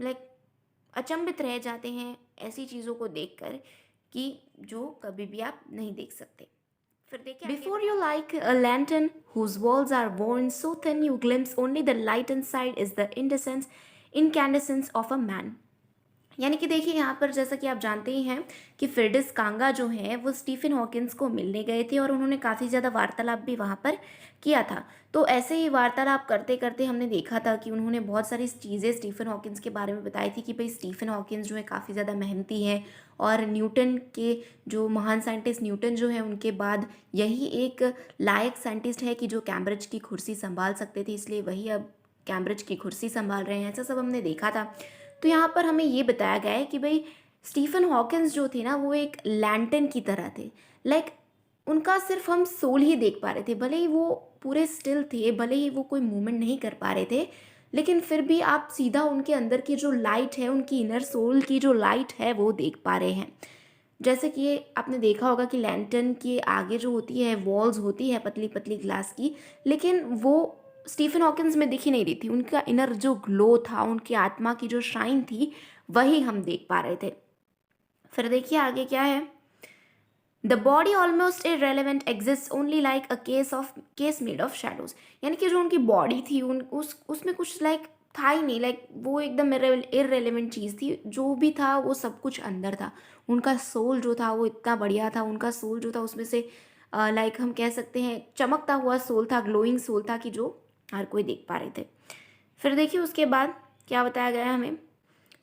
लाइक अचंभित रह जाते हैं ऐसी चीज़ों को देखकर कि जो कभी भी आप नहीं देख सकते। फिर देखिए, before you like a lantern whose walls are worn so thin you glimpse only the light inside is the incandescence of a man. यानी कि देखिए यहाँ पर जैसा कि आप जानते ही हैं कि फ्रेडिस कांगा जो है वो स्टीफन हॉकिंस को मिलने गए थे और उन्होंने काफ़ी ज़्यादा वार्तालाप भी वहाँ पर किया था। तो ऐसे ही वार्तालाप करते करते हमने देखा था कि उन्होंने बहुत सारी चीज़ें स्टीफन हॉकिंस के बारे में बताई थी कि भाई स्टीफन हॉकिंस जो है काफ़ी ज़्यादा मेहनती है और न्यूटन के जो महान साइंटिस्ट न्यूटन जो है उनके बाद यही एक लायक साइंटिस्ट है कि जो कैम्ब्रिज की कुर्सी संभाल सकते थे, इसलिए वही अब कैम्ब्रिज की कुर्सी संभाल रहे हैं, ऐसा सब हमने देखा था। तो यहाँ पर हमें ये बताया गया है कि भाई स्टीफन हॉकिंस जो थे ना वो एक लैंटर्न की तरह थे। लाइक उनका सिर्फ हम सोल ही देख पा रहे थे, भले ही वो पूरे स्टिल थे, भले ही वो कोई मूवमेंट नहीं कर पा रहे थे, लेकिन फिर भी आप सीधा उनके अंदर की जो लाइट है, उनकी इनर सोल की जो लाइट है वो देख पा रहे हैं। जैसे कि ये आपने देखा होगा कि लैंटर्न के आगे जो होती है वॉल्स होती है पतली पतली ग्लास की, लेकिन वो स्टीफन हॉकिंस में दिख ही नहीं रही थी। उनका इनर जो ग्लो था, उनकी आत्मा की जो शाइन थी, वही हम देख पा रहे थे। फिर देखिए आगे क्या है। The body almost irrelevant exist only like a case made of shadows. यानी कि जो उनकी बॉडी थी उन उसमें कुछ लाइक था ही नहीं, लाइक वो एकदम इरेलीवेंट चीज़ थी। जो भी था वो सब कुछ अंदर था। उनका सोल जो था वो इतना बढ़िया था, उनका सोल जो था उसमें से लाइक हम कह सकते हैं चमकता हुआ सोल था, ग्लोइंग सोल था कि जो हर कोई देख पा रहे थे। फिर देखिए उसके बाद क्या बताया गया है हमें।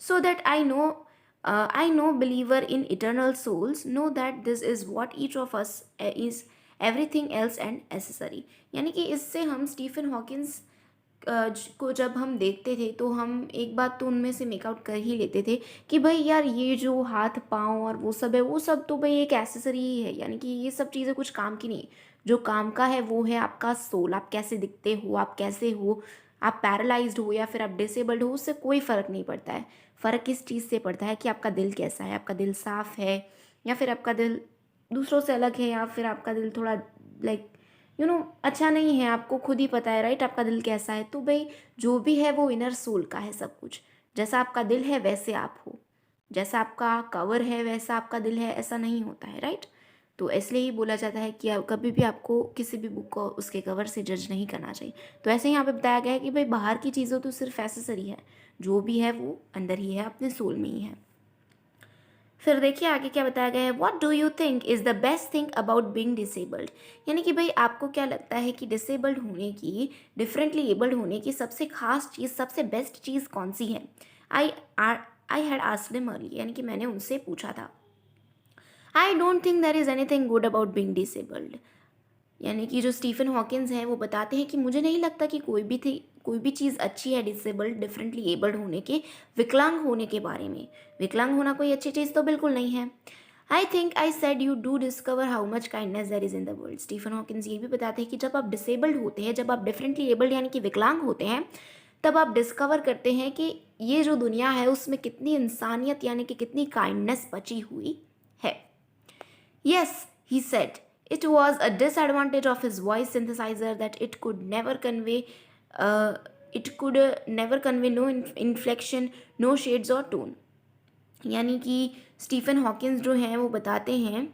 So that I no believer in eternal souls know that this is what each of us is everything else and accessory. यानी कि इससे हम स्टीफन हॉकिंस को जब हम देखते थे तो हम एक बात तो उनमें से मेकआउट कर ही लेते थे कि भाई यार ये जो हाथ पाँव और वो सब है, वो सब तो भाई एक एसेसरी ही है। यानी कि ये सब चीज़ें कुछ काम की नहीं। जो काम का है वो है आपका सोल। आप कैसे दिखते हो, आप कैसे हो, आप पैरालाइज्ड हो या फिर आप डिसेबल्ड हो, उससे कोई फ़र्क नहीं पड़ता है। फ़र्क किस चीज़ से पड़ता है कि आपका दिल कैसा है, आपका दिल साफ़ है या फिर आपका दिल दूसरों से अलग है, या फिर आपका दिल थोड़ा लाइक अच्छा नहीं है। आपको खुद ही पता है राइट आपका दिल कैसा है। तो भाई जो भी है वो इनर सोल का है सब कुछ। जैसा आपका दिल है वैसे आप हो, जैसा आपका कवर है वैसा आपका दिल है, ऐसा नहीं होता है राइट। तो इसलिए ही बोला जाता है कि कभी भी आपको किसी भी बुक को उसके कवर से जज नहीं करना चाहिए। तो ऐसे ही यहाँ पे बताया गया है कि भाई बाहर की चीज़ों तो सिर्फ एसेसरी है, जो भी है वो अंदर ही है, अपने सोल में ही है। फिर देखिए आगे क्या बताया गया है। What do you think is the best thing about being disabled. यानी कि भाई आपको क्या लगता है कि डिसेबल्ड होने की, डिफरेंटली एबल्ड होने की सबसे खास चीज़, सबसे बेस्ट चीज़ कौन सी है। I I had asked him early. यानी कि मैंने उनसे पूछा था। I don't think there is anything good about being disabled. यानी कि जो स्टीफन हॉकिंस हैं वो बताते हैं कि मुझे नहीं लगता कि कोई भी चीज़ अच्छी है डिसेबल्ड, डिफरेंटली एबल्ड होने के, विकलांग होने के बारे में। विकलांग होना कोई अच्छी चीज़ तो बिल्कुल नहीं है। I think I said you do discover how much kindness there is in the world. Stephen Hawkins ये भी बताते हैं कि जब आप डिसेबल्ड होते हैं, जब आप डिफरेंटली एबल्ड यानी कि विकलांग होते हैं, तब आप डिस्कवर करते हैं कि ये जो दुनिया है उसमें कितनी इंसानियत यानी कि कितनी काइंडनेस बची हुई है। Yes, he said. It was a disadvantage of his voice synthesizer that uh, it could never convey no inflection, no shades or tone. यानी कि स्टीफन हॉकिंस जो हैं वो बताते हैं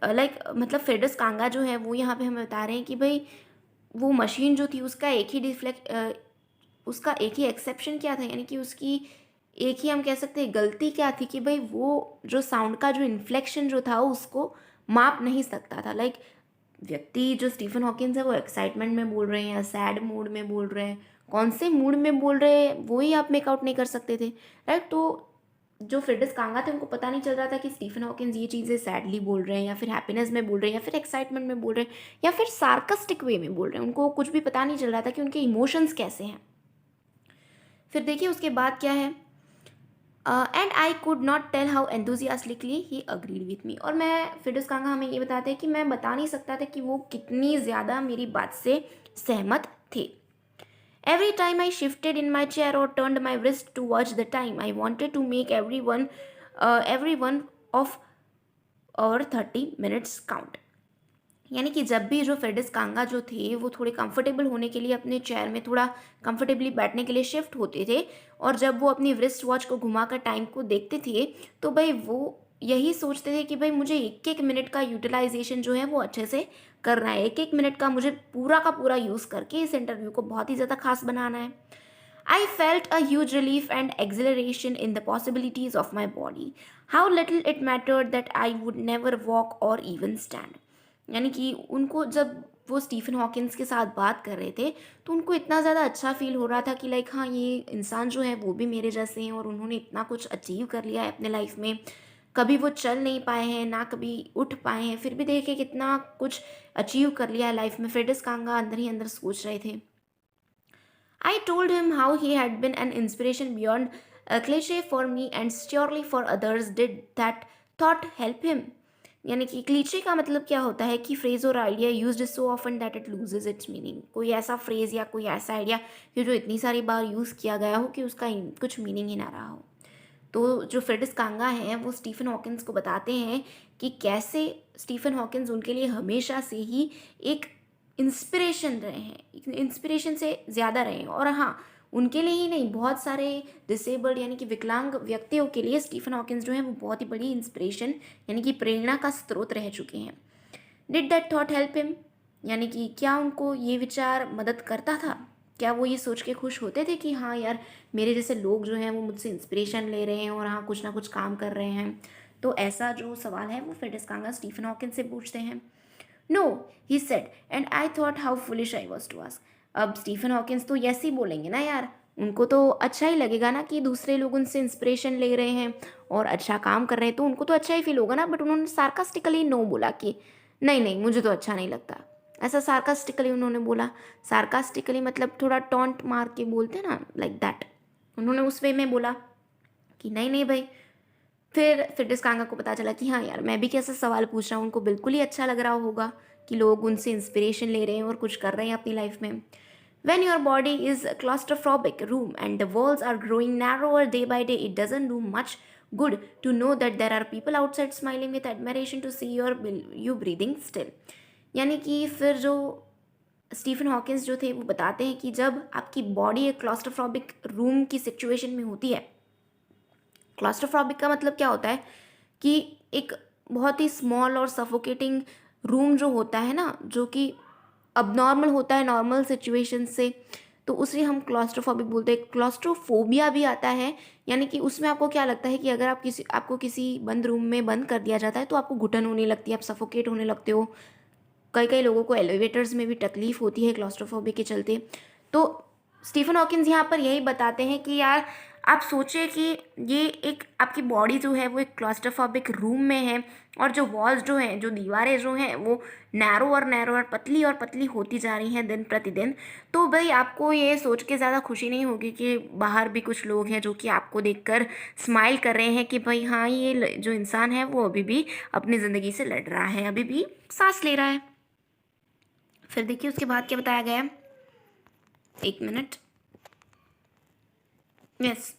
लाइक मतलब फ्रेडस कांगा जो है वो यहाँ पे हमें बता रहे हैं कि भाई वो मशीन जो थी उसका एक ही एक्सेप्शन क्या था, यानी कि उसकी एक ही हम कह सकते हैं गलती क्या थी कि भाई वो जो साउंड का जो इन्फ्लेक्शन जो था उसको माप नहीं सकता था। लाइक व्यक्ति जो स्टीफन हॉकिंस है वो एक्साइटमेंट में बोल रहे हैं या सैड मूड में बोल रहे हैं, कौन से मूड में बोल रहे हैं वो ही आप मेकआउट नहीं कर सकते थे राइट। तो जो फ्रेडस कांगा थे उनको पता नहीं चल रहा था कि स्टीफन हॉकिंस ये चीज़ें सैडली बोल रहे हैं या फिर हैप्पीनेस में बोल रहे हैं या फिर एक्साइटमेंट में बोल रहे हैं या फिर सार्कास्टिक वे में बोल रहे हैं। उनको कुछ भी पता नहीं चल रहा था कि उनके इमोशंस कैसे हैं। फिर देखिए उसके बाद क्या है। And I could not tell how enthusiastically he agreed with me. और मैं फिर कांगा हमें ये बताते हैं कि मैं बता नहीं सकता था कि वो कितनी ज़्यादा मेरी बात से सहमत थे। Every time I shifted in my chair or turned my wrist to watch the time I wanted to make every one of our 30 minutes count. यानी कि जब भी जो फ्रेडस कांगा जो थे वो थोड़े कंफर्टेबल होने के लिए अपने चेयर में थोड़ा कंफर्टेबली बैठने के लिए शिफ्ट होते थे, और जब वो अपनी रिस्ट वॉच को घुमाकर टाइम को देखते थे तो भाई वो यही सोचते थे कि भाई मुझे एक एक मिनट का यूटिलाइजेशन जो है वो अच्छे से करना है, एक एक मिनट का मुझे पूरा का पूरा यूज़ करके इस इंटरव्यू को बहुत ही ज़्यादा खास बनाना है। I felt a huge relief and exhilaration in the possibilities of my body. How little it mattered that I would never walk or even stand. यानी कि उनको जब वो स्टीफन हॉकिंस के साथ बात कर रहे थे तो उनको इतना ज़्यादा अच्छा फील हो रहा था कि लाइक हाँ, ये इंसान जो है वो भी मेरे जैसे हैं और उन्होंने इतना कुछ अचीव कर लिया है अपने लाइफ में। कभी वो चल नहीं पाए हैं, ना कभी उठ पाए हैं, फिर भी देखिए कितना कुछ अचीव कर लिया है लाइफ में। फ्रेडिस कांगा अंदर ही अंदर सोच रहे थे। I told him how he had been an inspiration beyond a cliche for me and surely for others. Did that thought help him? यानी कि क्लीचे का मतलब क्या होता है कि फ्रेज और idea used so often that it loses it's meaning. कोई ऐसा फ्रेज या कोई ऐसा आइडिया कि जो इतनी सारी बार यूज़ किया गया हो कि उसका कुछ मीनिंग ही ना रहा हो। तो जो फ्रेडिस कांगा हैं वो स्टीफन हॉकिंस को बताते हैं कि कैसे स्टीफन हॉकिंस उनके लिए हमेशा से ही एक इंस्पिरेशन रहे हैं, इंस्पिरेशन से ज़्यादा रहे हैं। और हाँ, उनके लिए ही नहीं, बहुत सारे डिसेबल्ड यानी कि विकलांग व्यक्तियों के लिए स्टीफन हॉकिंस जो हैं वो बहुत ही बड़ी इंस्पिरेशन यानी कि प्रेरणा का स्रोत रह चुके हैं। Did that thought help him? यानी कि क्या उनको ये विचार मदद करता था? क्या वो ये सोच के खुश होते थे कि हाँ यार, मेरे जैसे लोग जो हैं वो मुझसे इंस्पिरेशन ले रहे हैं और हाँ कुछ ना कुछ काम कर रहे हैं? तो ऐसा जो सवाल है वो फ्रेडिस कांगा स्टीफन हॉकिंस से पूछते हैं। No, he said, and I thought how foolish I was to ask. अब स्टीफन हॉकिंस तो यस ही बोलेंगे ना यार, उनको तो अच्छा ही लगेगा ना कि दूसरे लोग उनसे इंस्पिरेशन ले रहे हैं और अच्छा काम कर रहे हैं, तो उनको तो अच्छा ही फील होगा ना। बट उन्होंने सार्कास्टिकली नो बोला कि नहीं नहीं, मुझे तो अच्छा नहीं लगता। ऐसा सार्कास्टिकली उन्होंने बोला। सार्कास्टिकली मतलब थोड़ा टॉन्ट मार के बोलते हैं ना, लाइक दैट। उन्होंने उस वे में बोला कि नहीं नहीं भाई। फिर फ्रेडिस कांगा को पता चला कि हाँ यार, मैं भी कैसा सवाल पूछ रहा हूँ, उनको बिल्कुल ही अच्छा लग रहा होगा कि लोग उनसे इंस्पिरेशन ले रहे हैं और कुछ कर रहे हैं अपनी लाइफ में। When your body is a claustrophobic room and the walls are growing narrower day by day, it doesn't do much good to know that there are people outside smiling with admiration to see you breathing still. यानी कि फिर जो Stephen Hawkins जो थे वो बताते हैं कि जब आपकी बॉडी एक क्लॉस्ट्रोफोबिक रूम की सिचुएशन में होती है। क्लॉस्ट्रोफोबिक का मतलब क्या होता है कि एक बहुत ही स्मॉल और सफोकेटिंग रूम जो होता है ना, जो कि अबनॉर्मल होता है नॉर्मल सिचुएशन से, तो उसे हम क्लॉस्ट्रोफोबिक बोलते हैं। क्लॉस्ट्रोफोबिया भी आता है, यानी कि उसमें आपको क्या लगता है कि अगर आपको किसी बंद रूम में बंद कर दिया जाता है तो आपको घुटन होने लगती है, आप सफोकेट होने लगते हो। कई कई लोगों को एलिवेटर्स में भी तकलीफ होती है क्लॉस्ट्रोफोबिया के चलते। तो स्टीफन हॉकिंस यहाँ पर यही बताते हैं कि यार, आप सोचिए कि ये एक आपकी बॉडी जो है वो एक क्लॉस्ट्रोफोबिक रूम में है और जो वॉल्स जो हैं, जो दीवारें जो हैं वो नैरो और पतली होती जा रही हैं दिन प्रतिदिन। तो भाई आपको ये सोच के ज़्यादा खुशी नहीं होगी कि बाहर भी कुछ लोग हैं जो कि आपको देखकर स्माइल कर रहे हैं कि भाई हाँ, ये जो इंसान है वो अभी भी अपनी ज़िंदगी से लड़ रहा है, अभी भी सांस ले रहा है। फिर देखिए उसके बाद क्या बताया गया है। एक minute. Yes.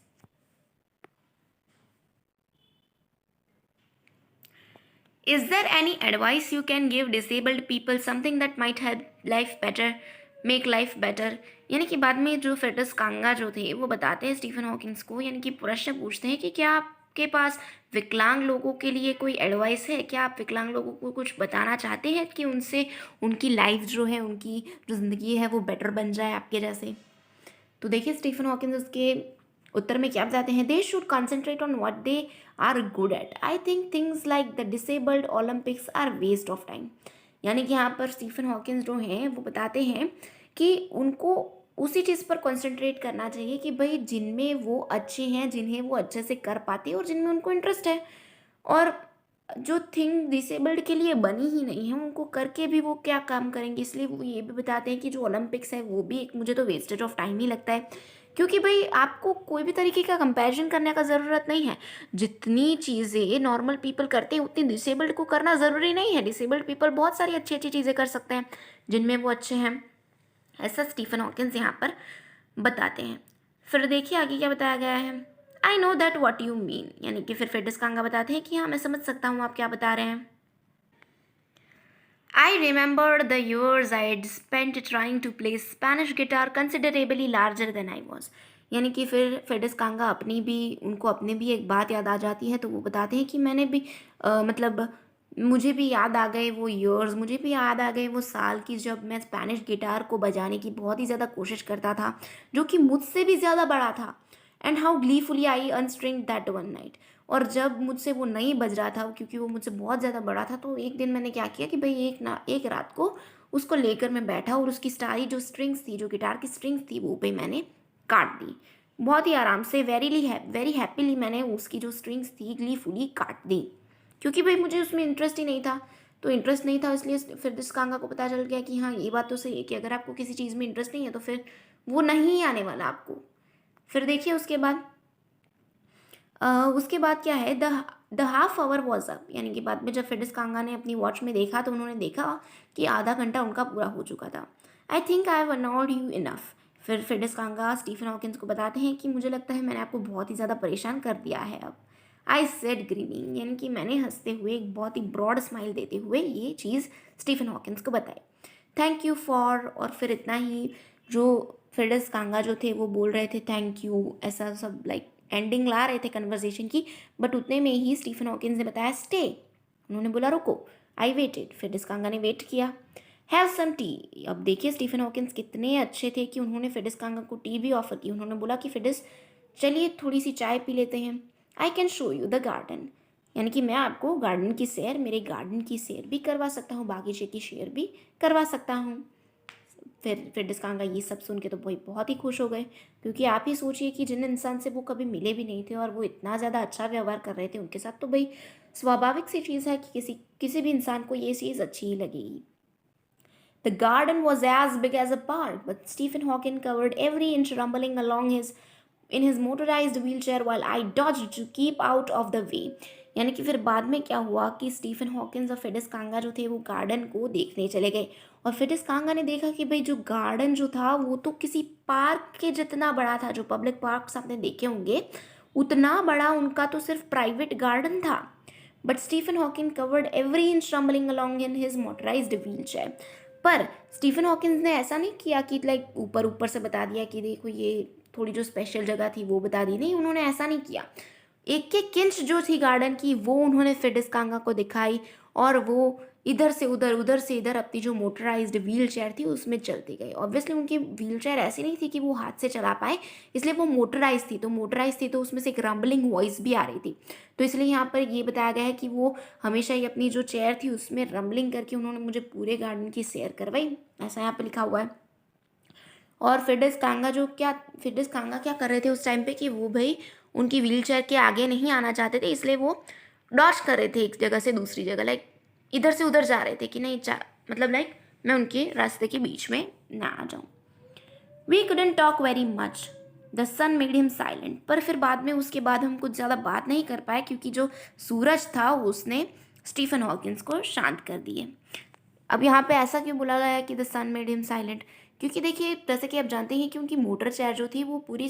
Is there any advice you can give disabled people, something that might help life better, make life better? यानी कि बाद में जो फ्रेडिस कांगा जो थे वो बताते हैं स्टीफन हॉकिंस को, यानी कि प्रश्न पूछते हैं कि क्या आपके पास विकलांग लोगों के लिए कोई एडवाइस है? क्या आप विकलांग लोगों को कुछ बताना चाहते हैं कि उनसे उनकी लाइफ जो है, उनकी जो ज़िंदगी है वो बेटर बन जाए आपके जैसे? तो देखिए स्टीफन हॉकिंस उसके उत्तर में क्या बताते हैं। They should concentrate on what they are good at. I think things like the disabled Olympics are waste of time. यानी कि यहाँ पर स्टीफन हॉकिंस जो हैं वो बताते हैं कि उनको उसी चीज़ पर कॉन्सेंट्रेट करना चाहिए कि भाई जिनमें वो अच्छे हैं, जिन्हें वो अच्छे से कर पाते हैं और जिनमें उनको इंटरेस्ट है। और जो थिंग डिसेबल्ड के लिए बनी ही नहीं है, उनको करके भी वो क्या काम करेंगे। इसलिए वो ये भी बताते हैं कि जो ओलंपिक्स है वो भी एक, मुझे तो वेस्टेज ऑफ टाइम ही लगता है। क्योंकि भाई आपको कोई भी तरीके का कंपैरिजन करने का ज़रूरत नहीं है। जितनी चीज़ें नॉर्मल पीपल करते हैं उतनी डिसेबल्ड को करना ज़रूरी नहीं है। डिसेबल्ड पीपल बहुत सारी अच्छी अच्छी चीज़ें कर सकते हैं जिनमें वो अच्छे हैं। ऐसा स्टीफन हॉकिंस यहाँ पर बताते हैं। फिर देखिए आगे क्या बताया गया है। I know that what you mean. यानी कि फिर फ्रेडिस कांगा बताते हैं कि हाँ, मैं समझ सकता हूँ आप क्या बता रहे हैं। I remembered the years I had spent trying to play Spanish guitar considerably larger than I was. यानी कि फिर फ्रेडिस कांगा उनको अपनी भी एक बात याद आ जाती है, तो वो बताते हैं कि मैंने भी मतलब मुझे भी याद आ गए वो ईयर्स, मुझे भी याद आ गए वो साल की जब मैं स्पेनिश गिटार को बजाने की बहुत ही ज़्यादा कोशिश करता था, जो कि मुझसे भी ज़्यादा बड़ा था। And how gleefully I unstrung that one night. और जब मुझसे वो नहीं बज रहा था क्योंकि वो मुझसे बहुत ज़्यादा बड़ा था, तो एक दिन मैंने क्या किया कि भाई एक रात को उसको लेकर मैं बैठा और उसकी सारी जो स्ट्रिंग्स थी, जो गिटार की स्ट्रिंग्स थी, वो भी मैंने काट दी। बहुत ही आराम से, वेरी हैप्पीली मैंने उसकी जो स्ट्रिंग्स थी ग्लीफुली काट दी, क्योंकि भाई मुझे उसमें इंटरेस्ट ही नहीं था। तो इंटरेस्ट नहीं था, इसलिए फिर जिस कांगा को पता चल गया कि हाँ ये बात तो सही है कि अगर आपको किसी चीज़ में इंटरेस्ट नहीं है तो फिर वो नहीं आने वाला आपको। फिर देखिए उसके बाद क्या है, the half hour was up, यानी कि बाद में जब फिडिस कांगा ने अपनी वॉच में देखा तो उन्होंने देखा कि आधा घंटा उनका पूरा हो चुका था। आई think I have annoyed you enough. फिर फिडिस कांगा स्टीफन हॉकिंस को बताते हैं कि मुझे लगता है मैंने आपको बहुत ही ज़्यादा परेशान कर दिया है अब। आई सेड ग्रीनिंग, यानी कि मैंने हंसते हुए एक बहुत ही ब्रॉड स्माइल देते हुए ये चीज़ स्टीफन हॉकिंस को बताई। थैंक यू फॉर, और फिर इतना ही। जो फिडिस कांगा जो थे वो बोल रहे थे थैंक यू, ऐसा सब लाइक एंडिंग ला रहे थे कन्वर्जेशन की। बट उतने में ही स्टीफन हॉकिंस ने बताया स्टे। उन्होंने बोला रुको। आई वेटेड, फिडिस कांगा ने वेट किया। Have some tea. अब देखिए स्टीफन हॉकिंस कितने अच्छे थे कि उन्होंने फिडिस कांगा को टी भी ऑफर की। उन्होंने बोला कि फिडिस चलिए थोड़ी सी चाय पी लेते हैं। I can show you the garden, यानी कि मैं आपको गार्डन की सैर, मेरे गार्डन की सैर भी करवा सकता हूँ, बागीचे की सैर भी करवा सकता हूँ। फिर डिस्कांगा ये सब सुन के तो वही बहुत ही खुश हो गए, क्योंकि आप ही सोचिए कि जिन इंसान से वो कभी मिले भी नहीं थे और वो इतना ज़्यादा अच्छा व्यवहार कर रहे थे उनके साथ, तो भाई स्वाभाविक सी चीज़ है कि किसी भी इंसान को ये चीज़ अच्छी ही लगेगी। The garden was as big as a park, but Stephen Hawking covered every inch, rumbling along in his motorized wheelchair while I dodged to keep out of the way. यानी कि फिर बाद में क्या हुआ कि स्टीफन हॉकिंस और फिडिस कांगा जो थे वो गार्डन को देखने चले गए। और फिडिस कांगा ने देखा कि भाई जो गार्डन जो था वो तो किसी पार्क के जितना बड़ा था, जो पब्लिक पार्क्स आपने देखे होंगे उतना बड़ा उनका तो सिर्फ प्राइवेट गार्डन था। But Stephen Hawking covered every inch, rumbling along in his motorised wheelchair. पर स्टीफन हॉकिंस ने ऐसा नहीं किया कि लाइक ऊपर ऊपर से बता दिया कि देखो ये थोड़ी जो स्पेशल जगह थी वो बता दी, नहीं, उन्होंने ऐसा नहीं किया। एक एक इंच जो थी गार्डन की वो उन्होंने फिडिस कांगा को दिखाई, और वो इधर से उधर, उधर से इधर अपनी जो मोटराइज्ड व्हील चेयर थी उसमें चलती गई। ऑब्वियसली उनकी व्हील चेयर ऐसी नहीं थी कि वो हाथ से चला पाए, इसलिए वो मोटराइज थी तो उसमें से एक रम्बलिंग वॉइस भी आ रही थी। तो इसलिए यहाँ पर ये बताया गया है कि वो हमेशा ही अपनी जो चेयर थी उसमें रम्बलिंग करके उन्होंने मुझे पूरे गार्डन की सैर करवाई, ऐसा यहाँ पर लिखा हुआ है। और फिडिस कांगा क्या कर रहे थे उस टाइम पे कि वो भाई उनकी व्हीलचेयर के आगे नहीं आना चाहते थे, इसलिए वो डॉच कर रहे थे एक जगह से दूसरी जगह, लाइक इधर से उधर जा रहे थे कि नहीं मतलब लाइक मैं उनके रास्ते के बीच में ना आ जाऊँ। We couldn't talk very much, the sun made him silent. पर फिर बाद में उसके बाद हम कुछ ज़्यादा बात नहीं कर पाए, क्योंकि जो सूरज था उसने स्टीफन हॉकिंस को शांत कर दिए। अब यहाँ पे ऐसा क्यों बोला गया है कि the sun made him silent, क्योंकि देखिए जैसे कि आप जानते हैं कि उनकी मोटर चेयर जो थी वो पूरी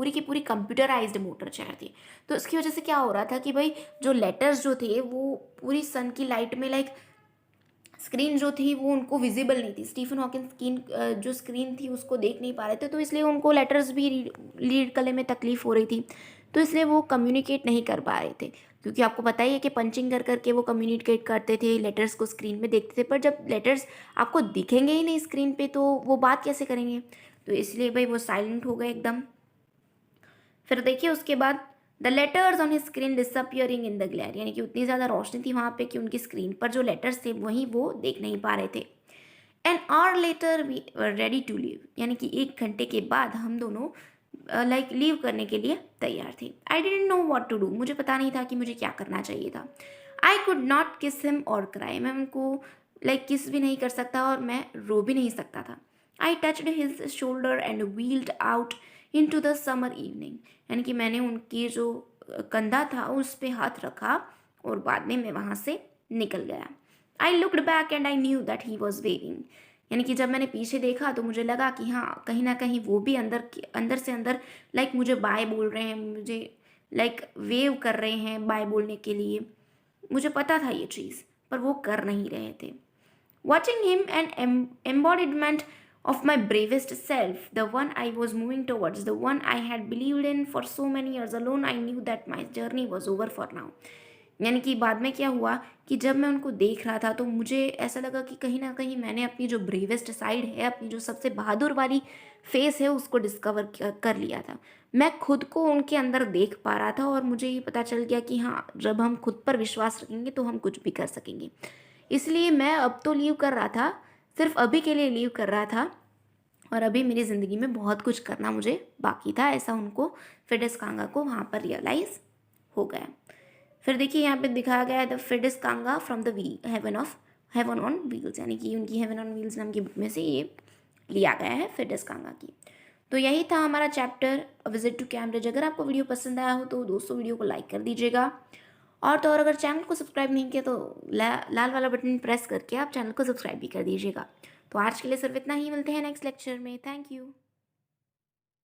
की पूरी कंप्यूटराइज्ड मोटर चेयर थी। तो इसकी वजह से क्या हो रहा था कि भाई जो लेटर्स जो थे वो पूरी सन की लाइट में लाइक स्क्रीन जो थी वो उनको विजिबल नहीं थी। स्टीफन हॉकिंस जो स्क्रीन थी उसको देख नहीं पा रहे थे, तो इसलिए उनको लेटर्स भी रीड करने में तकलीफ हो रही थी। तो इसलिए वो कम्युनिकेट नहीं कर पा रहे थे, क्योंकि आपको पता ही है कि पंचिंग कर करके वो कम्युनिकेट करते थे, लेटर्स को स्क्रीन में देखते थे। पर जब लेटर्स आपको दिखेंगे ही नहीं स्क्रीन पे तो वो बात कैसे करेंगे। तो इसलिए भाई वो साइलेंट हो गए एकदम। फिर देखिए उसके बाद the letters on his screen disappearing in the glare, यानी कि उतनी ज़्यादा रोशनी थी वहाँ पे कि उनकी स्क्रीन पर जो लेटर्स थे वहीं वो देख नहीं पा रहे थे। An hour later we ready to leave, यानी कि 1 घंटे के बाद हम दोनों लाइक लीव करने के लिए तैयार थे। I didn't know what to do, मुझे पता नहीं था कि मुझे क्या करना चाहिए था। आई कुड नॉट किस हिम और क्राई, मैं उनको लाइक किस भी नहीं कर सकता और मैं रो भी नहीं सकता था। I touched his shoulder and wheeled out into the summer evening, यानी कि मैंने उनकी जो कंधा था उस पर हाथ रखा और बाद में मैं वहाँ से निकल गया। I looked back and I knew that he was waving, यानी कि जब मैंने पीछे देखा तो मुझे लगा कि हाँ कहीं ना कहीं वो भी अंदर से अंदर लाइक मुझे बाय बोल रहे हैं, मुझे लाइक वेव कर रहे हैं बाय बोलने के लिए। मुझे पता था ये चीज़, पर वो कर नहीं रहे थे। Watching him, an embodiment of my bravest self, the one I was moving towards, the one I had believed in for so many years alone, I knew that my journey was over for now. यानी कि बाद में क्या हुआ कि जब मैं उनको देख रहा था तो मुझे ऐसा लगा कि कहीं न कहीं मैंने अपनी जो ब्रेवेस्ट साइड है, अपनी जो सबसे बहादुर वाली फ़ेस है उसको डिस्कवर कर लिया था। मैं खुद को उनके अंदर देख पा रहा था और मुझे ये पता चल गया कि हाँ, जब हम खुद पर विश्वास रखेंगे तो हम कुछ भी कर सकेंगे। इसलिए मैं अब तो लीव कर रहा था, सिर्फ़ अभी के लिए लीव कर रहा था और अभी मेरी ज़िंदगी में बहुत कुछ करना मुझे बाकी था, ऐसा उनको फिडेस कांगा को वहाँ पर रियलाइज़ हो गया। फिर देखिए यहाँ पे दिखाया गया है the Firdaus Kanga from the wheel heaven on wheels, यानी कि उनकी हेवन ऑन व्हील्स नाम की बुक में से ये लिया गया है फिडेस कांगा की। तो यही था हमारा चैप्टर विजिट टू कैम्ब्रिज। अगर आपको वीडियो पसंद आया हो तो दोस्तों वीडियो को लाइक कर दीजिएगा, और तो और अगर चैनल को सब्सक्राइब नहीं किया तो लाल वाला बटन प्रेस करके आप चैनल को सब्सक्राइब भी कर दीजिएगा। तो आज के लिए सिर्फ इतना ही, मिलते हैं नेक्स्ट लेक्चर में। Thank you.